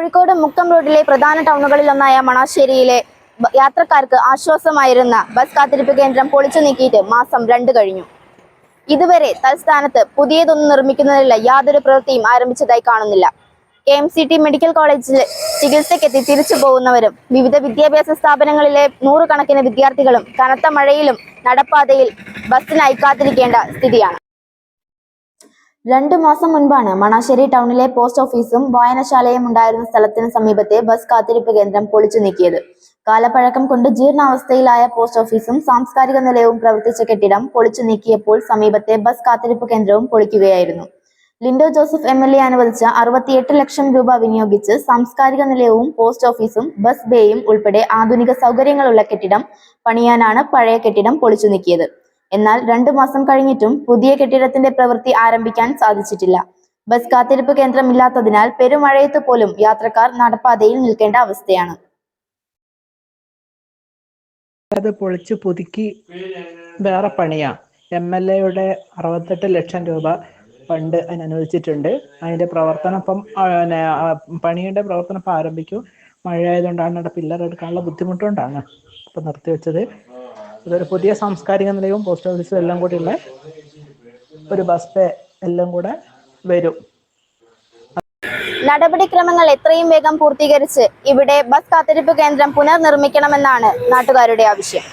കോഴിക്കോട് മുക്കം റോഡിലെ പ്രധാന ടൗണുകളിലൊന്നായ മണാശ്ശേരിയിലെ യാത്രക്കാർക്ക് ആശ്വാസമായിരുന്ന ബസ് കാത്തിരിപ്പ് കേന്ദ്രം പൊളിച്ചു നീക്കിയിട്ട് മാസം 2 കഴിഞ്ഞു. ഇതുവരെ തൽസ്ഥാനത്ത് പുതിയതൊന്നും നിർമ്മിക്കുന്നതിനുള്ള യാതൊരു പ്രവൃത്തിയും ആരംഭിച്ചതായി കാണുന്നില്ല. KMCT മെഡിക്കൽ കോളേജിൽ ചികിത്സയ്ക്കെത്തി തിരിച്ചു പോകുന്നവരും വിവിധ വിദ്യാഭ്യാസ സ്ഥാപനങ്ങളിലെ നൂറുകണക്കിന് വിദ്യാർത്ഥികളും കനത്ത മഴയിലും നടപ്പാതയിൽ ബസ്സിനായി കാത്തിരിക്കേണ്ട സ്ഥിതിയാണ്. 2 മാസം മുൻപാണ് മണാശ്ശേരി ടൗണിലെ പോസ്റ്റ് ഓഫീസും വായനശാലയും ഉണ്ടായിരുന്ന സ്ഥലത്തിന് സമീപത്തെ ബസ് കാത്തിരിപ്പ് കേന്ദ്രം പൊളിച്ചു നീക്കിയത്. കാലപ്പഴക്കം കൊണ്ട് ജീർണാവസ്ഥയിലായ പോസ്റ്റ് ഓഫീസും സാംസ്കാരിക നിലയവും പ്രവർത്തിച്ച കെട്ടിടം പൊളിച്ചു നീക്കിയപ്പോൾ സമീപത്തെ ബസ് കാത്തിരിപ്പ് കേന്ദ്രവും പൊളിക്കുകയായിരുന്നു. ലിൻഡോ ജോസഫ് MLA അനുവദിച്ച 68 ലക്ഷം രൂപ വിനിയോഗിച്ച് സാംസ്കാരിക നിലയവും പോസ്റ്റ് ഓഫീസും ബസ് ബേയും ഉൾപ്പെടെ ആധുനിക സൗകര്യങ്ങളുള്ള കെട്ടിടം പണിയാനാണ് പഴയ കെട്ടിടം പൊളിച്ചു നീക്കിയത്. എന്നാൽ 2 മാസം കഴിഞ്ഞിട്ടും പുതിയ കെട്ടിടത്തിന്റെ പ്രവൃത്തി ആരംഭിക്കാൻ സാധിച്ചിട്ടില്ല. ബസ് കാത്തിരിപ്പ് കേന്ദ്രമില്ലാത്തതിനാൽ പെരുമഴയത്ത് പോലും യാത്രക്കാർ നടപ്പാതയിൽ നിൽക്കേണ്ട അവസ്ഥയാണ്. അത് പൊളിച്ചു പുതുക്കി വേറെ പണിയാ. MLAയുടെ 68 ലക്ഷം രൂപ ഫണ്ട് അതിനനുവദിച്ചിട്ടുണ്ട്. അതിന്റെ പ്രവർത്തനം ഇപ്പം പണിയുടെ പ്രവർത്തനം ഇപ്പം ആരംഭിക്കും. മഴയായതുകൊണ്ടാണ് അവിടെ പില്ലർ എടുക്കാനുള്ള ബുദ്ധിമുട്ടുകൊണ്ടാണ് ഇപ്പം നിർത്തിവെച്ചത്. ഇതൊരു പുതിയ സാംസ്കാരിക നിലയവും പോസ്റ്റ് ഓഫീസും എല്ലാം കൂടിയുള്ള ഒരു ബസ് ബേ എല്ലാം കൂടെ വരും. നടപടിക്രമങ്ങൾ എത്രയും വേഗം പൂർത്തീകരിച്ച് ഇവിടെ ബസ് കാത്തിരിപ്പ് കേന്ദ്രം പുനർനിർമ്മിക്കണമെന്നാണ് നാട്ടുകാരുടെ ആവശ്യം.